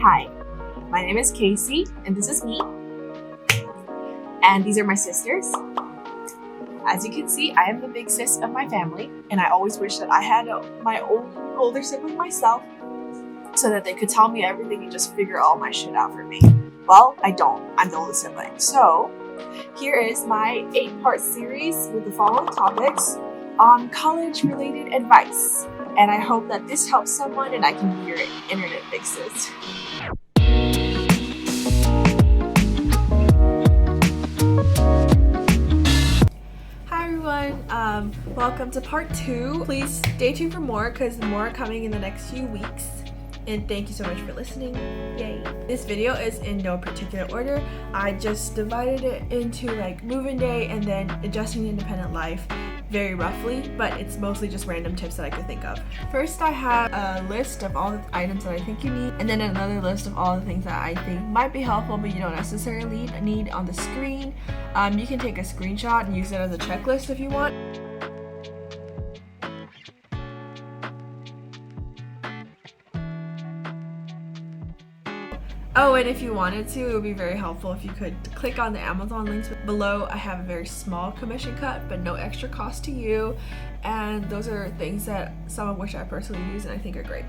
Hi, my name is Casey, and this is me. And these are my sisters. As you can see, I am the big sis of my family, and I always wish that I had my own older sibling myself so that they could tell me everything and just figure all my shit out for me. Well, I don't. I'm the oldest sibling. So, here is my 8-part series with the following topics on college-related advice. And I hope that this helps someone and I can be your internet big sis. Hi everyone, welcome to part 2. Please stay tuned for more because more are coming in the next few weeks. And thank you so much for listening. Yay. This video is in no particular order. I just divided it into like move-in day and then adjusting the independent life very roughly, but it's mostly just random tips that I could think of. First, I have a list of all the items that I think you need, and then another list of all the things that I think might be helpful but you don't necessarily need on the screen. You can take a screenshot and use it as a checklist if you want. Oh, and if you wanted to, it would be very helpful if you could click on the Amazon links below. I have a very small commission cut, but no extra cost to you. And those are things that some of which I personally use and I think are great.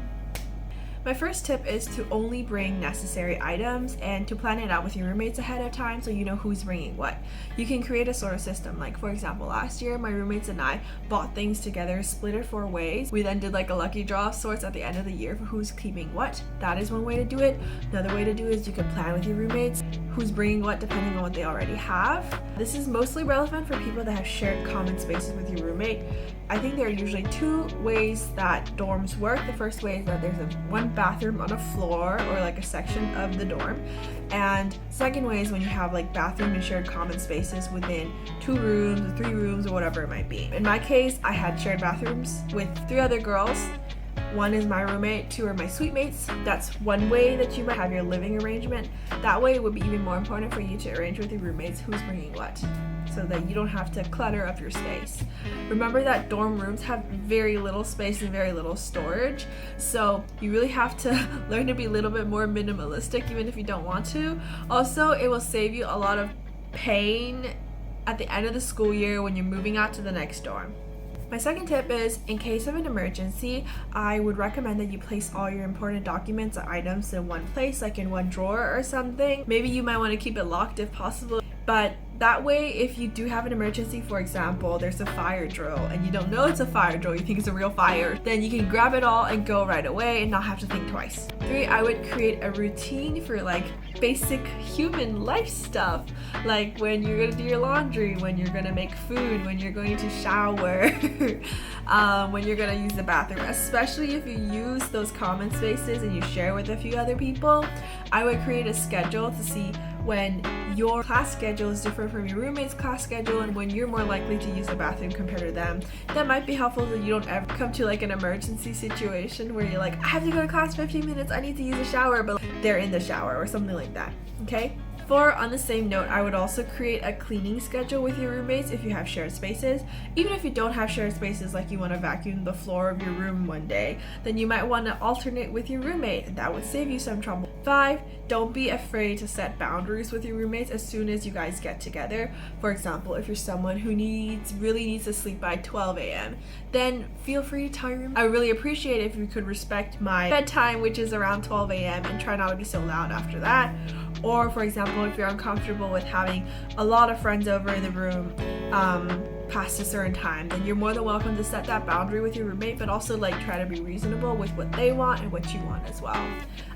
My first tip is to only bring necessary items and to plan it out with your roommates ahead of time so you know who's bringing what. You can create a sort of system. Like for example, last year my roommates and I bought things together, split it 4 ways. We then did like a lucky draw of sorts at the end of the year for who's keeping what. That is one way to do it. Another way to do it is you can plan with your roommates who's bringing what depending on what they already have. This is mostly relevant for people that have shared common spaces with your roommate. I think there are usually 2 ways that dorms work. The first way is that there's one bathroom on a floor or like a section of the dorm, and second way is when you have like bathroom and shared common spaces within 2 rooms or 3 rooms or whatever it might be. In my case, I had shared bathrooms with 3 other girls. 1 is my roommate, 2 are my suite mates. That's one way that you might have your living arrangement. That way it would be even more important for you to arrange with your roommates who's bringing what, so that you don't have to clutter up your space. Remember that dorm rooms have very little space and very little storage, so you really have to learn to be a little bit more minimalistic even if you don't want to. Also, it will save you a lot of pain at the end of the school year when you're moving out to the next dorm. My second tip is, in case of an emergency, I would recommend that you place all your important documents or items in one place, like in one drawer or something. Maybe you might want to keep it locked if possible, but that way if you do have an emergency, for example, there's a fire drill and you don't know it's a fire drill, you think it's a real fire, then you can grab it all and go right away and not have to think twice. 3, I would create a routine for like basic human life stuff, like when you're gonna do your laundry, when you're gonna make food, when you're going to shower, when you're gonna use the bathroom. Especially if you use those common spaces and you share with a few other people, I would create a schedule to see when your class schedule is different from your roommate's class schedule and when you're more likely to use the bathroom compared to them. That might be helpful so you don't ever come to like an emergency situation where you're like, I have to go to class 15 minutes, I need to use a shower, but they're in the shower or something like that, okay? 4, on the same note, I would also create a cleaning schedule with your roommates if you have shared spaces. Even if you don't have shared spaces, like you want to vacuum the floor of your room one day, then you might want to alternate with your roommate, and that would save you some trouble. 5, don't be afraid to set boundaries with your roommates as soon as you guys get together. For example, if you're someone who really needs to sleep by 12 a.m., then feel free to tell your roommate, I really appreciate it if you could respect my bedtime, which is around 12 a.m., and try not to be so loud after that. Or for example, if you're uncomfortable with having a lot of friends over in the room past a certain time, then you're more than welcome to set that boundary with your roommate, but also like try to be reasonable with what they want and what you want as well.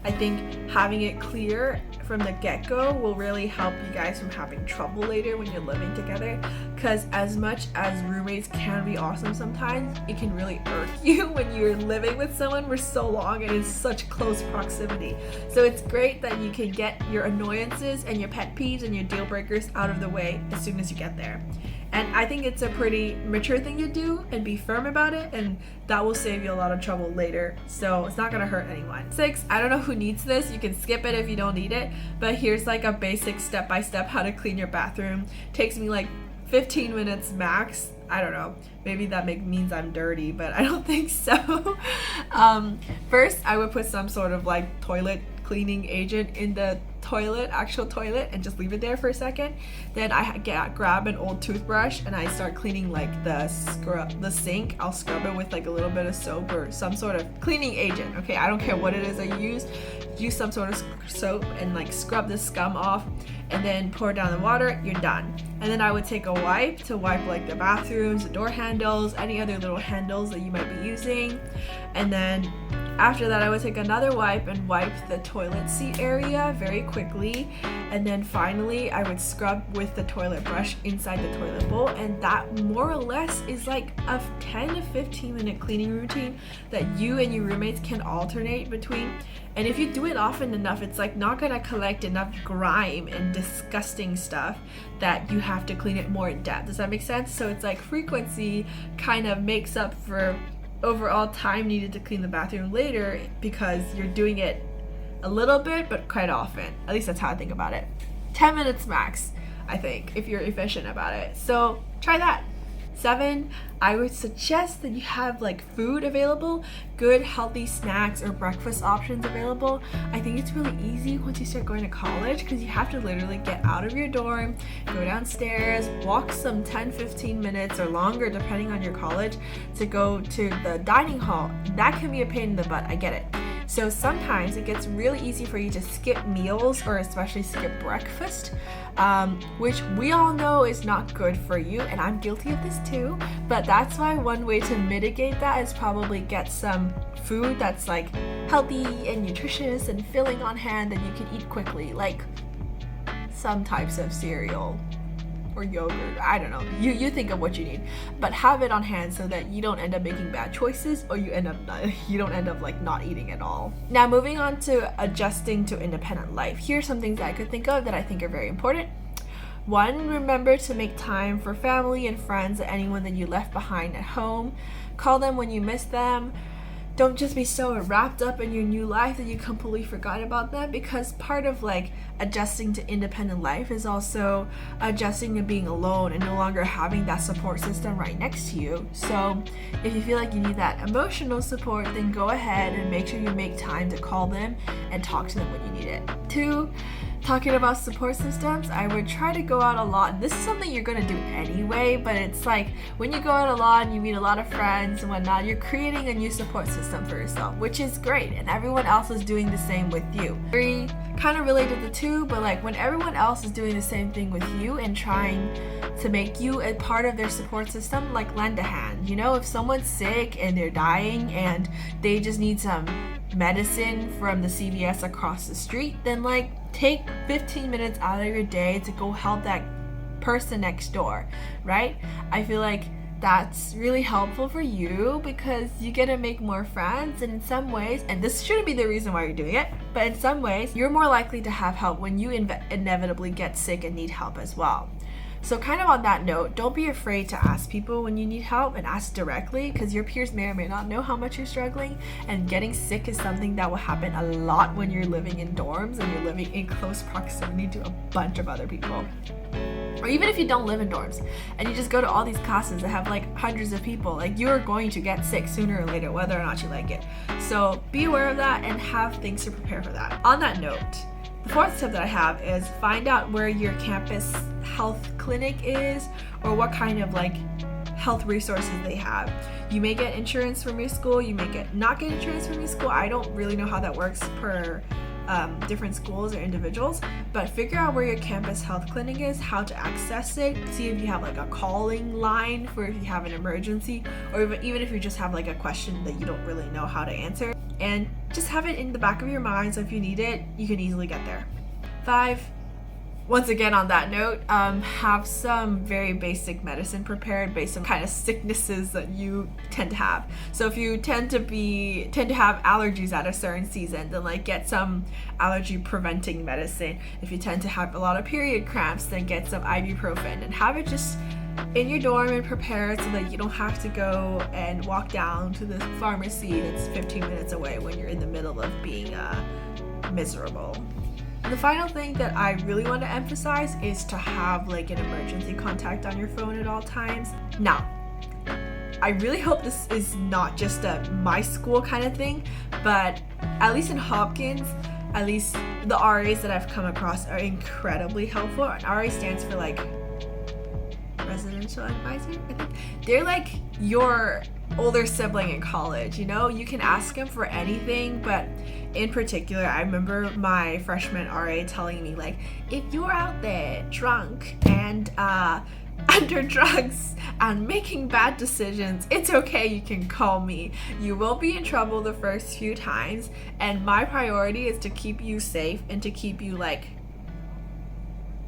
I think having it clear from the get-go will really help you guys from having trouble later when you're living together, because as much as roommates can be awesome sometimes, it can really irk you when you're living with someone for so long and in such close proximity. So it's great that you can get your annoyances and your pet peeves and your deal breakers out of the way as soon as you get there. And I think it's a pretty mature thing to do and be firm about it, and that will save you a lot of trouble later, so it's not gonna hurt anyone. 6, I don't know who needs this, you can skip it if you don't need it, but here's like a basic step-by-step how to clean your bathroom. Takes me like 15 minutes max. I don't know, maybe that means I'm dirty, but I don't think so. First, I would put some sort of like toilet cleaning agent in the actual toilet, and just leave it there for a second. Then I grab an old toothbrush and I start cleaning like the sink. I'll scrub it with like a little bit of soap or some sort of cleaning agent. Okay, I don't care what it is I use some sort of soap and like scrub the scum off, and then pour down the water. You're done. And then I would take a wipe to wipe like the bathrooms, the door handles, any other little handles that you might be using. And then after that, I would take another wipe and wipe the toilet seat area very quickly. And then finally, I would scrub with the toilet brush inside the toilet bowl. And that more or less is like a 10 to 15 minute cleaning routine that you and your roommates can alternate between. And if you do it often enough, it's like not gonna collect enough grime and disgusting stuff that you have to clean it more in depth. Does that make sense? So it's like frequency kind of makes up for overall time needed to clean the bathroom later, because you're doing it a little bit but quite often. At least that's how I think about it. 10 minutes max, I think, if you're efficient about it. So try that. 7, I would suggest that you have like food available, good healthy snacks or breakfast options available. I think it's really easy once you start going to college, because you have to literally get out of your dorm, go downstairs, walk some 10-15 minutes or longer depending on your college to go to the dining hall. That can be a pain in the butt, I get it. So sometimes it gets really easy for you to skip meals, or especially skip breakfast, which we all know is not good for you, and I'm guilty of this too. But that's why one way to mitigate that is probably get some food that's like healthy and nutritious and filling on hand that you can eat quickly, like some types of cereal or yogurt. I don't know, you think of what you need, but have it on hand so that you don't end up making bad choices, or you don't end up like not eating at all. Now moving on to adjusting to independent life, here's some things that I could think of that I think are very important. 1, remember to make time for family and friends and anyone that you left behind at home. Call them when you miss them. Don't just be so wrapped up in your new life that you completely forgot about them, because part of like adjusting to independent life is also adjusting to being alone and no longer having that support system right next to you. So if you feel like you need that emotional support, then go ahead and make sure you make time to call them and talk to them when you need it. 2, talking about support systems, I would try to go out a lot. This is something you're gonna do anyway, but it's like when you go out a lot and you meet a lot of friends and whatnot, you're creating a new support system for yourself, which is great, and everyone else is doing the same with you. 3, kind of related to 2, but like when everyone else is doing the same thing with you and trying to make you a part of their support system, like lend a hand. You know, if someone's sick and they're dying and they just need some medicine from the CVS across the street, then like take 15 minutes out of your day to go help that person next door, right? I feel like that's really helpful for you, because you get to make more friends, and in some ways, and this shouldn't be the reason why you're doing it, but in some ways you're more likely to have help when you inevitably get sick and need help as well. So kind of on that note, don't be afraid to ask people when you need help, and ask directly, because your peers may or may not know how much you're struggling, and getting sick is something that will happen a lot when you're living in dorms and you're living in close proximity to a bunch of other people. Or even if you don't live in dorms and you just go to all these classes that have like hundreds of people, like you're going to get sick sooner or later, whether or not you like it. So be aware of that and have things to prepare for that. On that note, the 4th tip that I have is find out where your campus health clinic is, or what kind of like health resources they have. You may get insurance from your school, you may not get insurance from your school. I don't really know how that works per different schools or individuals, but figure out where your campus health clinic is, how to access it, see if you have like a calling line for if you have an emergency, or even if you just have like a question that you don't really know how to answer, and just have it in the back of your mind so if you need it, you can easily get there. 5, once again on that note, have some very basic medicine prepared based on kind of sicknesses that you tend to have. So if you tend to have allergies at a certain season, then like get some allergy preventing medicine. If you tend to have a lot of period cramps, then get some ibuprofen, and have it just in your dorm and prepared so that you don't have to go and walk down to the pharmacy that's 15 minutes away when you're in the middle of being miserable. The final thing that I really want to emphasize is to have like an emergency contact on your phone at all times. Now, I really hope this is not just a my school kind of thing, but at least in Hopkins, at least the RAs that I've come across are incredibly helpful. And RA stands for like residential advisor, I think. They're like your older sibling in college, you know? You can ask them for anything, but in particular, I remember my freshman RA telling me, like, if you're out there drunk and under drugs and making bad decisions, it's okay, you can call me. You will be in trouble the first few times, and my priority is to keep you safe and to keep you like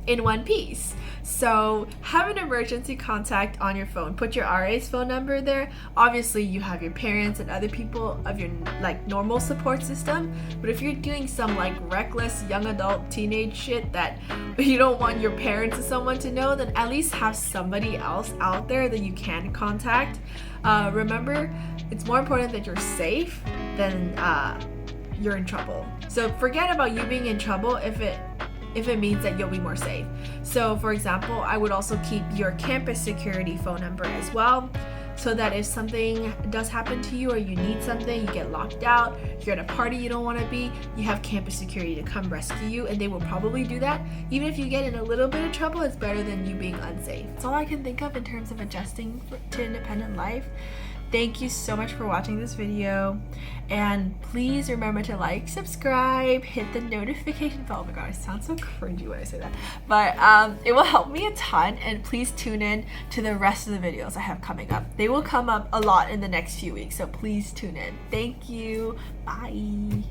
in one piece. So have an emergency contact on your phone. Put your RA's phone number there. Obviously you have your parents and other people of your like normal support system, but if you're doing some like reckless young adult teenage shit that you don't want your parents or someone to know, then at least have somebody else out there that you can contact. Remember, it's more important that you're safe than you're in trouble. So forget about you being in trouble if it means that you'll be more safe. So for example, I would also keep your campus security phone number as well, so that if something does happen to you or you need something, you get locked out, you're at a party you don't want to be, you have campus security to come rescue you, and they will probably do that. Even if you get in a little bit of trouble, it's better than you being unsafe. That's all I can think of in terms of adjusting to independent life. Thank you so much for watching this video, and please remember to like, subscribe, hit the notification bell. Oh my god, I sound so cringy when I say that, but it will help me a ton. And please tune in to the rest of the videos I have coming up. They will come up a lot in the next few weeks, so please tune in. Thank you. Bye.